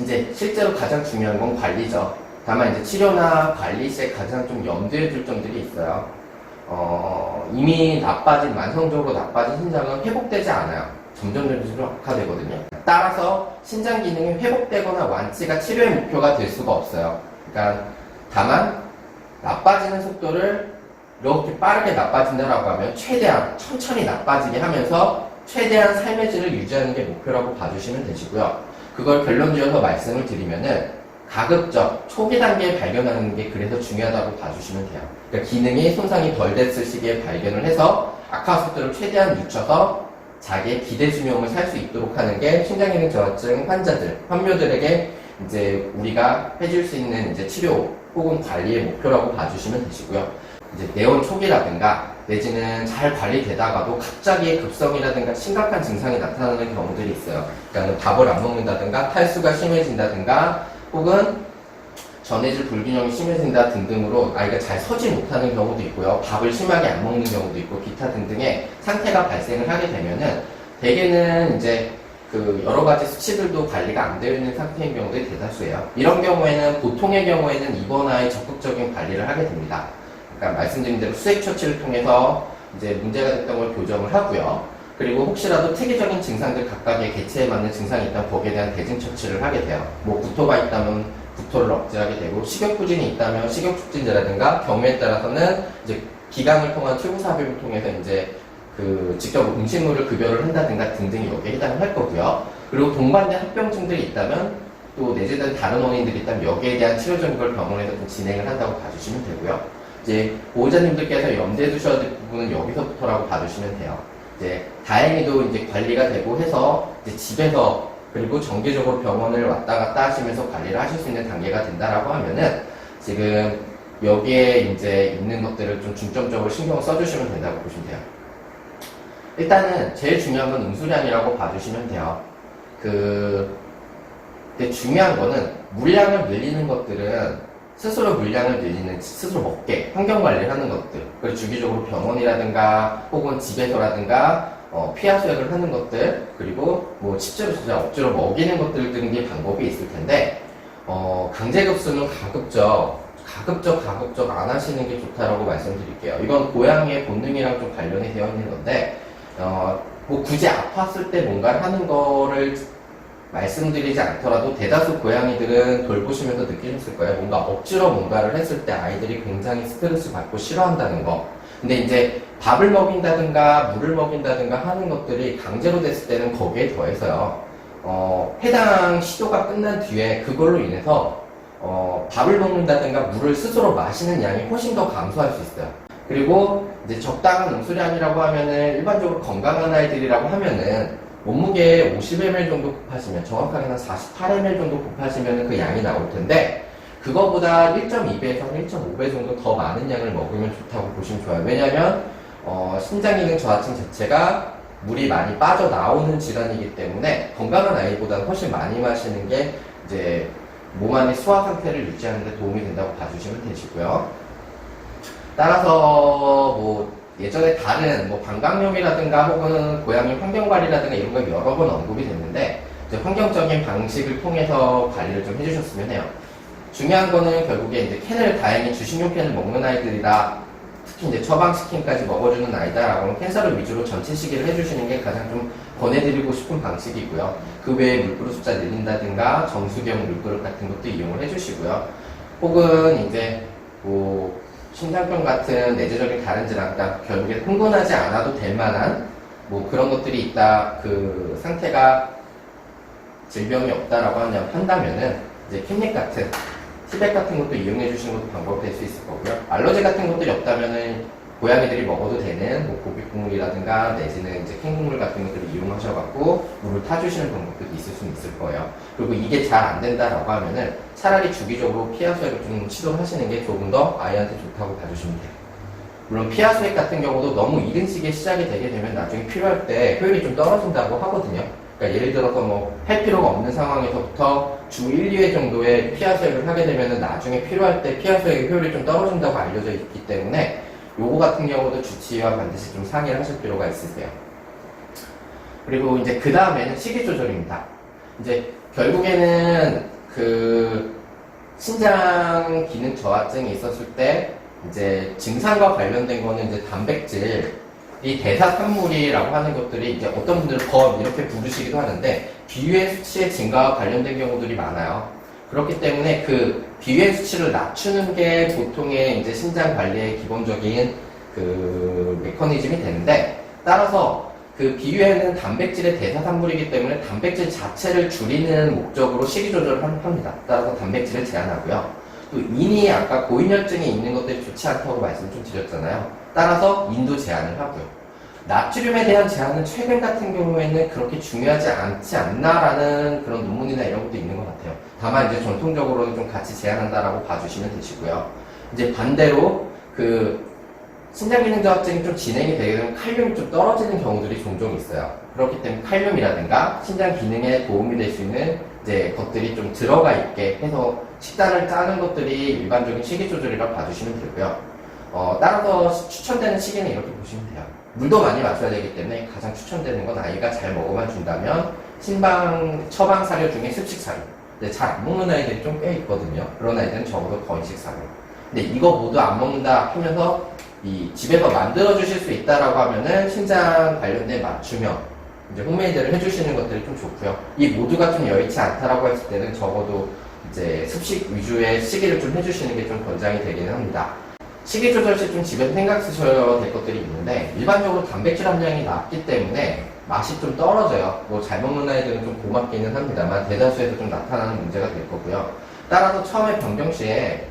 이제 실제로 가장 중요한 건 관리죠. 다만 이제 치료나 관리 시에 가장 좀 염두에 둘 점들이 있어요. 이미 나빠진, 만성적으로 나빠진 신장은 회복되지 않아요. 점점 악화되거든요. 따라서 신장 기능이 회복되거나 완치가 치료의 목표가 될 수가 없어요. 그러니까 다만 나빠지는 속도를 이렇게 빠르게 나빠진다라고 하면 최대한 천천히 나빠지게 하면서 최대한 삶의 질을 유지하는 게 목표라고 봐주시면 되시고요. 그걸 결론지어서 말씀을 드리면은 가급적 초기 단계에 발견하는 게 그래서 중요하다고 봐주시면 돼요. 그러니까 기능이 손상이 덜 됐을 시기에 발견을 해서 악화 속도를 최대한 늦춰서 자기의 기대 수명을 살 수 있도록 하는 게 신장기능 저하증 환자들, 환묘들에게 이제 우리가 해줄 수 있는 이제 치료 혹은 관리의 목표라고 봐주시면 되시고요. 이제 내원 초기라든가 내지는 잘 관리되다가도 갑자기 급성이라든가 심각한 증상이 나타나는 경우들이 있어요. 그러니까 밥을 안 먹는다든가 탈수가 심해진다든가 혹은 전해질 불균형이 심해진다 등등으로 아이가 잘 서지 못하는 경우도 있고요. 밥을 심하게 안 먹는 경우도 있고 기타 등등의 상태가 발생을 하게 되면은 대개는 이제 그 여러 가지 수치들도 관리가 안 되어 있는 상태인 경우들이 대다수예요. 이런 경우에는 보통의 경우에는 입원하에 적극적인 관리를 하게 됩니다. 그러니까 말씀드린 대로 수액 처치를 통해서 이제 문제가 됐던 걸 교정을 하고요. 그리고 혹시라도 특이적인 증상들 각각의 개체에 맞는 증상이 있다면 거기에 대한 대증 처치를 하게 돼요. 뭐 구토가 있다면 구토를 억제하게 되고 식욕부진이 있다면 식욕촉진제라든가 경우에 따라서는 이제 기강을 통한 튜브삽입을 통해서 이제 그 직접 음식물을 급여를 한다든가 등등이 여기에 해당을 할 거고요. 그리고 동반된 합병증들이 있다면 또 내재된 다른 원인들이 있다면 여기에 대한 치료적인 걸 병원에서 좀 진행을 한다고 봐주시면 되고요. 이제 보호자님들께서 염두에 두셔야 될 부분은 여기서부터라고 봐주시면 돼요. 이제 다행히도 이제 관리가 되고 해서 이제 집에서 그리고 정기적으로 병원을 왔다 갔다 하시면서 관리를 하실 수 있는 단계가 된다라고 하면은 지금 여기에 이제 있는 것들을 좀 중점적으로 신경을 써주시면 된다고 보시면 돼요. 일단은 제일 중요한 건 음수량이라고 봐주시면 돼요. 근데 중요한 거는 물량을 늘리는 것들은 스스로 물량을 늘리는, 스스로 먹게 환경 관리를 하는 것들, 그리고 주기적으로 병원이라든가 혹은 집에서라든가 피하 수액을 하는 것들, 그리고 뭐 실제로 진짜 억지로 먹이는 것들 등의 방법이 있을 텐데 강제급수는 가급적 안 하시는 게 좋다라고 말씀드릴게요. 이건 고양이의 본능이랑 좀 관련이 되어 있는 건데 뭐 굳이 아팠을 때 뭔가를 하는 거를 말씀드리지 않더라도 대다수 고양이들은 돌보시면서 느끼셨을 거예요. 뭔가 억지로 뭔가를 했을 때 아이들이 굉장히 스트레스 받고 싫어한다는 거. 근데 이제 밥을 먹인다든가 물을 먹인다든가 하는 것들이 강제로 됐을 때는 거기에 더해서요. 해당 시도가 끝난 뒤에 그걸로 인해서 밥을 먹는다든가 물을 스스로 마시는 양이 훨씬 더 감소할 수 있어요. 그리고 이제 적당한 음수량이라고 하면은 일반적으로 건강한 아이들이라고 하면은 몸무게 50ml 정도 곱하시면 정확하게 한 48ml 정도 곱하시면 그 양이 나올 텐데 그거보다 1.2배에서 1.5배 정도 더 많은 양을 먹으면 좋다고 보시면 좋아요. 왜냐하면 신장기능 저하증 자체가 물이 많이 빠져나오는 질환이기 때문에 건강한 아이보다는 훨씬 많이 마시는 게 이제 몸 안의 소화 상태를 유지하는 데 도움이 된다고 봐주시면 되시고요. 따라서 뭐 예전에 다른 뭐 방광염이라든가 혹은 고양이 환경관리라든가 이런 거 여러 번 언급이 됐는데 이제 환경적인 방식을 통해서 관리를 좀 해주셨으면 해요. 중요한 거는 결국에 이제 캔을 다행히 주식용 캔을 먹는 아이들이다. 특히 이제 처방시킨까지 먹어주는 아이다라고는 캔사를 위주로 전체 시기를 해주시는 게 가장 좀 권해드리고 싶은 방식이고요. 그 외에 물그릇 숫자 늘린다든가 정수경 물그릇 같은 것도 이용을 해주시고요. 혹은 이제 뭐 심장병 같은 내재적인 다른 질환, 그러니까 결국에 흥분하지 않아도 될 만한 뭐 그런 것들이 있다, 그 상태가 질병이 없다라고 한다면은 이제 캔닉 같은 티백 같은 것도 이용해 주시는 것도 방법이 될 수 있을 거고요. 알러지 같은 것들이 없다면은 고양이들이 먹어도 되는 뭐 고기 국물이라든가 내지는 이제 캔국물 같은 것들을 이용하셔갖고 물을 타주시는 방법도 있을 수는 있을 거예요. 그리고 이게 잘 안 된다라고 하면은 차라리 주기적으로 피하 수액을 좀 시도하시는 게 조금 더 아이한테 좋다고 봐주시면 돼요. 물론 피하 수액 같은 경우도 너무 이른 시기에 시작이 되게 되면 나중에 필요할 때 효율이 좀 떨어진다고 하거든요. 그러니까 예를 들어서 뭐 할 필요가 없는 상황에서부터 주 1, 2회 정도의 피하 수액을 하게 되면 나중에 필요할 때 피하 수액의 효율이 좀 떨어진다고 알려져 있기 때문에 요거 같은 경우도 주치의와 반드시 좀 상의를 하실 필요가 있으세요. 그리고 이제 그 다음에는 식이 조절입니다. 이제 결국에는 그 신장 기능 저하증이 있었을 때 이제 증상과 관련된 거는 이제 단백질이 대사산물이라고 하는 것들이 이제 어떤 분들은 거 이렇게 부르시기도 하는데 비유의 수치의 증가와 관련된 경우들이 많아요. 그렇기 때문에 그 비유의 수치를 낮추는 게 보통의 이제 신장 관리의 기본적인 그 메커니즘이 되는데, 따라서 그 비유에는 단백질의 대사산물이기 때문에 단백질 자체를 줄이는 목적으로 식이 조절을 합니다. 따라서 단백질을 제한하고요. 또 인이 아까 고인혈증이 있는 것들이 좋지 않다고 말씀 좀 드렸잖아요. 따라서 인도 제한을 하고요. 나트륨에 대한 제한은 최근 같은 경우에는 그렇게 중요하지 않지 않나라는 그런 논문이나 이런 것도 있는 것 같아요. 다만 이제 전통적으로는 좀 같이 제한한다라고 봐주시면 되시고요. 이제 반대로 그 신장기능 저하증이 좀 진행이 되게 되면 칼륨이 좀 떨어지는 경우들이 종종 있어요. 그렇기 때문에 칼륨이라든가 신장 기능에 도움이 될 수 있는 이제 것들이 좀 들어가 있게 해서 식단을 짜는 것들이 일반적인 식이 조절이라고 봐주시면 되고요. 따라서 추천되는 시기는 이렇게 보시면 돼요. 물도 많이 마셔야 되기 때문에 가장 추천되는 건 아이가 잘 먹어만 준다면 처방 사료 중에 습식 사료. 근데 잘 안 먹는 아이들이 좀 꽤 있거든요. 그런 아이들은 적어도 건식 사료. 근데 이거 모두 안 먹는다 하면서 이 집에서 만들어 주실 수 있다라고 하면은 신장 관련된 맞춤형 이제 홈메이드를 해주시는 것들이 좀 좋고요. 이 모두가 좀 여의치 않다라고 했을 때는 적어도 이제 습식 위주의 시기를 좀 해주시는 게 좀 권장이 되기는 합니다. 식이 조절 시 좀 집에서 생각 쓰셔야 될 것들이 있는데, 일반적으로 단백질 함량이 낮기 때문에 맛이 좀 떨어져요. 뭐 잘 먹는 아이들은 좀 고맙기는 합니다만 대다수에서 좀 나타나는 문제가 될 거고요. 따라서 처음에 변경 시에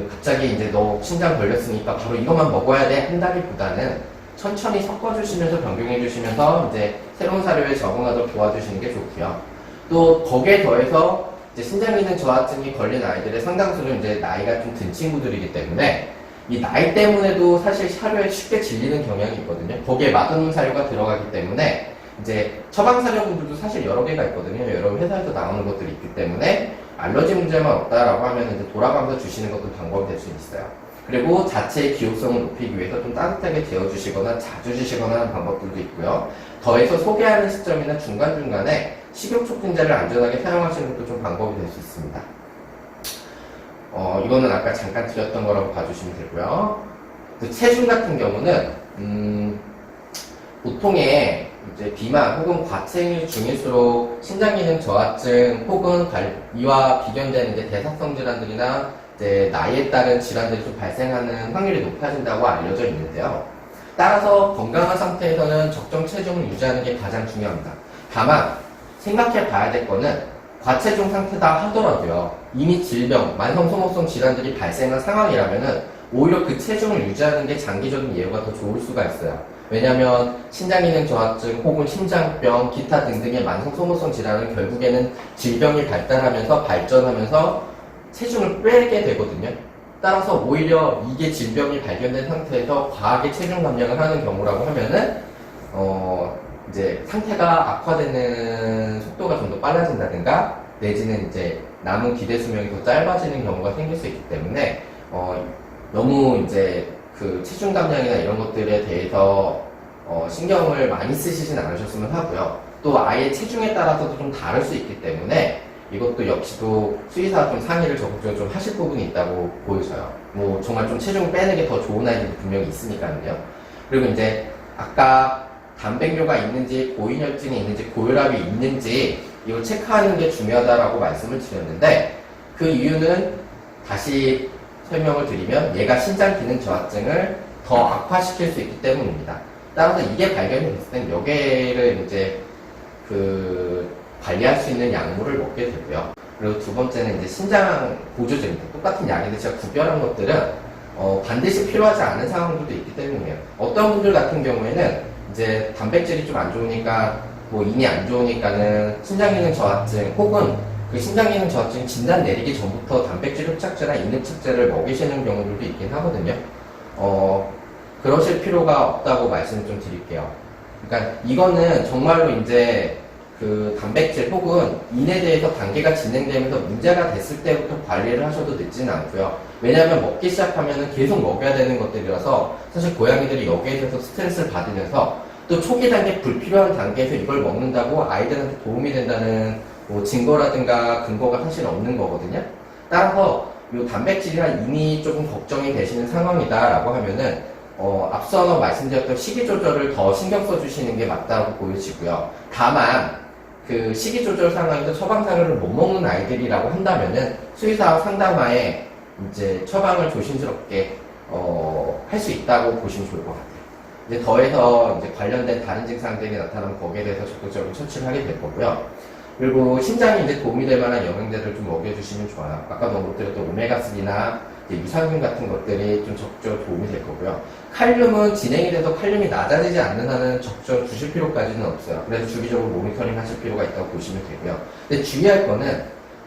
갑자기 이제 너 신장 걸렸으니까 바로 이것만 먹어야 돼 한다기보다는 천천히 섞어주시면서 변경해주시면서 이제 새로운 사료에 적응하도록 도와주시는 게 좋고요. 또 거기에 더해서 이제 신장기능 저하증이 걸린 아이들의 상당수는 이제 나이가 좀 든 친구들이기 때문에 이 나이 때문에도 사실 사료에 쉽게 질리는 경향이 있거든요. 거기에 맛없는 사료가 들어가기 때문에 이제 처방 사료분들도 사실 여러 개가 있거든요. 여러 회사에서 나오는 것들이 있기 때문에 알러지 문제만 없다라고 하면 이제 돌아가면서 주시는 것도 방법이 될 수 있어요. 그리고 자체의 기호성을 높이기 위해서 좀 따뜻하게 재워주시거나 자주 주시거나 하는 방법들도 있고요. 더해서 소개하는 시점이나 중간중간에 식욕 촉진제를 안전하게 사용하시는 것도 좀 방법이 될 수 있습니다. 이거는 아까 잠깐 드렸던 거라고 봐주시면 되고요. 체중 같은 경우는 보통의 이제 비만 혹은 과체류 중일수록 신장기능 저하증 혹은 이와 비견되는 이제 대사성 질환들이나 이제 나이에 따른 질환들이 좀 발생하는 확률이 높아진다고 알려져 있는데요. 따라서 건강한 상태에서는 적정 체중을 유지하는 게 가장 중요합니다. 다만 생각해 봐야 될 거는 과체중 상태다 하더라도요. 이미 질병, 만성소모성 질환들이 발생한 상황이라면은 오히려 그 체중을 유지하는 게 장기적인 예후가 더 좋을 수가 있어요. 왜냐하면 신장기능 저하증 혹은 심장병, 기타 등등의 만성소모성 질환은 결국에는 질병이 발달하면서 발전하면서 체중을 빼게 되거든요. 따라서 오히려 이게 질병이 발견된 상태에서 과하게 체중 감량을 하는 경우라고 하면은 이제 상태가 악화되는 속도가 좀 더 빨라진다든가 내지는 이제 남은 기대 수명이 더 짧아지는 경우가 생길 수 있기 때문에 너무 이제 그 체중 감량이나 이런 것들에 대해서 신경을 많이 쓰시진 않으셨으면 하고요. 또 아이의 체중에 따라서도 좀 다를 수 있기 때문에 이것도 역시도 수의사와 좀 상의를 적극적으로 좀 하실 부분이 있다고 보여져요. 뭐 정말 좀 체중을 빼는 게 더 좋은 아이들이 분명히 있으니까요. 그리고 이제 아까 단백뇨가 있는지 고인혈증이 있는지 고혈압이 있는지 이걸 체크하는 게 중요하다라고 말씀을 드렸는데, 그 이유는 다시 설명을 드리면 얘가 신장 기능 저하증을 더 악화시킬 수 있기 때문입니다. 따라서 이게 발견이 됐을 땐 여기를 이제 관리할 수 있는 약물을 먹게 되고요. 그리고 두 번째는 이제 신장 보조제입니다. 똑같은 약인데 제가 구별한 것들은 반드시 필요하지 않은 상황들도 있기 때문이에요. 어떤 분들 같은 경우에는 이제 단백질이 좀 안 좋으니까 뭐 인이 안 좋으니까는 신장기능 저하증 혹은 그 신장기능 저하증 진단 내리기 전부터 단백질 흡착제나 인 흡착제를 먹이시는 경우들도 있긴 하거든요. 그러실 필요가 없다고 말씀을 좀 드릴게요. 그러니까 이거는 정말로 이제 그 단백질 혹은 인에 대해서 단계가 진행되면서 문제가 됐을 때부터 관리를 하셔도 늦지는 않고요. 왜냐하면 먹기 시작하면 계속 먹여야 되는 것들이라서 사실 고양이들이 여기에 대해서 스트레스를 받으면서 또 초기 단계 불필요한 단계에서 이걸 먹는다고 아이들한테 도움이 된다는 뭐 증거라든가 근거가 사실 없는 거거든요. 따라서 이 단백질이랑 이미 조금 걱정이 되시는 상황이다라고 하면은 앞서 말씀드렸던 식이 조절을 더 신경 써주시는 게 맞다고 보여지고요. 다만 그 식이 조절 상황에서 처방 사료를 못 먹는 아이들이라고 한다면은 수의사와 상담하에 이제 처방을 조심스럽게 할 수 있다고 보시면 좋을 것 같아요. 이제 더해서 이제 관련된 다른 증상들이 나타나면 거기에 대해서 적극적으로 처치를 하게 될 거고요. 그리고 신장에 이제 도움이 될 만한 영양제를 좀 먹여주시면 좋아요. 아까도 못 드렸던 오메가3나 유산균 같은 것들이 좀 적극적으로 도움이 될 거고요. 칼륨은 진행이 돼서 칼륨이 낮아지지 않는 한은 적극적으로 주실 필요까지는 없어요. 그래서 주기적으로 모니터링 하실 필요가 있다고 보시면 되고요. 근데 주의할 거는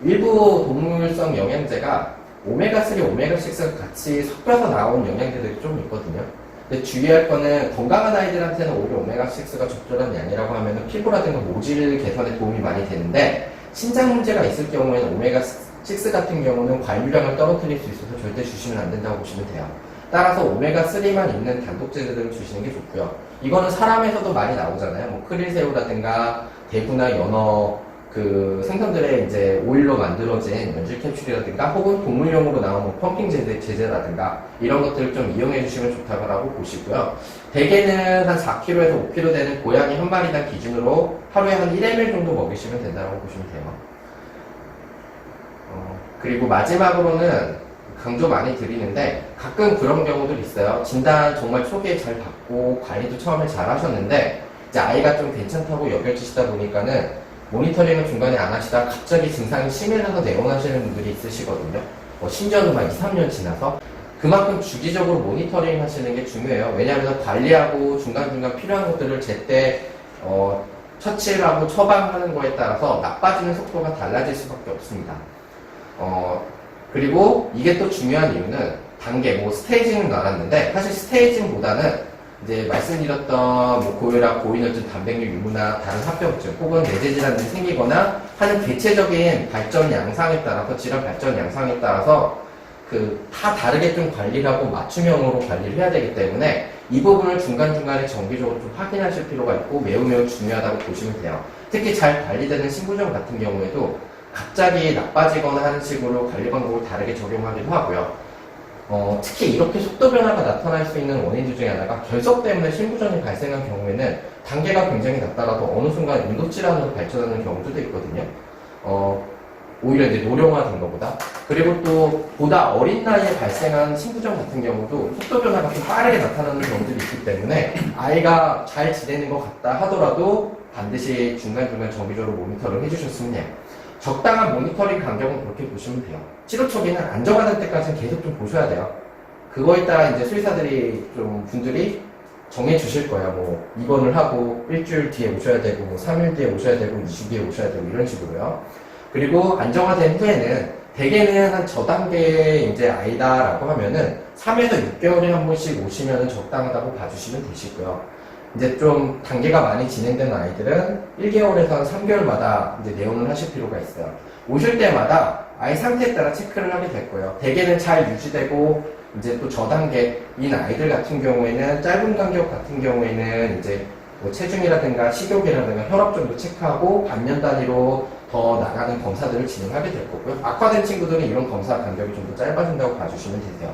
일부 동물성 영양제가 오메가3, 오메가6가 같이 섞여서 나온 영양제들이 좀 있거든요. 근데 주의할 거는 건강한 아이들한테는 오히려 오메가6가 적절한 양이라고 하면 피부라든가 모질 개선에 도움이 많이 되는데 신장 문제가 있을 경우에는 오메가6 같은 경우는 관유량을 떨어뜨릴 수 있어서 절대 주시면 안 된다고 보시면 돼요. 따라서 오메가3만 있는 단독제들을 주시는 게 좋고요. 이거는 사람에서도 많이 나오잖아요. 뭐 크릴새우라든가 대구나 연어 그 생선들의 이제 오일로 만들어진 연질 캡슐이라든가 혹은 동물용으로 나온 뭐 펌핑 제제라든가 이런 것들을 좀 이용해 주시면 좋다고 보시고요. 대개는 한 4kg에서 5kg 되는 고양이 한 마리당 기준으로 하루에 한 1ml 정도 먹이시면 된다고 보시면 돼요. 그리고 마지막으로는 강조 많이 드리는데 가끔 그런 경우도 있어요. 진단 정말 초기에 잘 받고 관리도 처음에 잘 하셨는데 이제 아이가 좀 괜찮다고 여겨지시다 보니까는 모니터링을 중간에 안 하시다가 갑자기 증상이 심해져서 내원하시는 분들이 있으시거든요. 심지어는 막 2, 3년 지나서 그만큼 주기적으로 모니터링 하시는 게 중요해요. 왜냐하면 관리하고 중간중간 필요한 것들을 제때 처치를 하고 처방하는 거에 따라서 나빠지는 속도가 달라질 수밖에 없습니다. 그리고 이게 또 중요한 이유는 단계, 뭐 스테이징은 나눴는데 사실 스테이징보다는 이제 말씀드렸던 뭐 고혈압, 고위혈증, 단백질 유무나 다른 합병증 혹은 내재 질환들이 생기거나 하는 개체적인 발전 양상에 따라서 질환 발전 양상에 따라서 그 다 다르게 좀 관리를 하고 맞춤형으로 관리를 해야 되기 때문에 이 부분을 중간중간에 정기적으로 좀 확인하실 필요가 있고 매우 중요하다고 보시면 돼요. 특히 잘 관리되는 신부종 같은 경우에도 갑자기 나빠지거나 하는 식으로 관리 방법을 다르게 적용하기도 하고요. 특히 이렇게 속도 변화가 나타날 수 있는 원인 중에 하나가 결석 때문에 신부전이 발생한 경우에는 단계가 굉장히 낮더라도 어느 순간 인도질환으로 발전하는 경우도 있거든요. 오히려 이제 노령화된 것보다. 그리고 또 보다 어린 나이에 발생한 신부전 같은 경우도 속도 변화가 좀 빠르게 나타나는 경우들이 있기 때문에 아이가 잘 지내는 것 같다 하더라도 반드시 중간중간 정기적으로 모니터를 해주셨으면 해요. 적당한 모니터링 간격은 그렇게 보시면 돼요. 치료 초기는 안정화될 때까지는 계속 좀 보셔야 돼요. 그거에 따라 이제 수의사들이 좀 분들이 정해 주실 거예요. 뭐 입원을 하고 일주일 뒤에 오셔야 되고 뭐 3일 뒤에 오셔야 되고 2주 뒤에 오셔야 되고 이런 식으로요. 그리고 안정화된 후에는 대개는 한 저단계의 이제 아이다라고 하면은 3에서 6개월에 한 번씩 오시면은 적당하다고 봐주시면 되시고요. 이제 좀 단계가 많이 진행된 아이들은 1개월에서 한 3개월마다 이제 내원을 하실 필요가 있어요. 오실 때마다 아이 상태에 따라 체크를 하게 될 거예요. 대개는 잘 유지되고 이제 또 저단계인 아이들 같은 경우에는 짧은 간격 같은 경우에는 이제 뭐 체중이라든가 식욕이라든가 혈압 정도 체크하고 반년 단위로 더 나가는 검사들을 진행하게 될 거고요. 악화된 친구들은 이런 검사 간격이 좀 더 짧아진다고 봐주시면 되세요.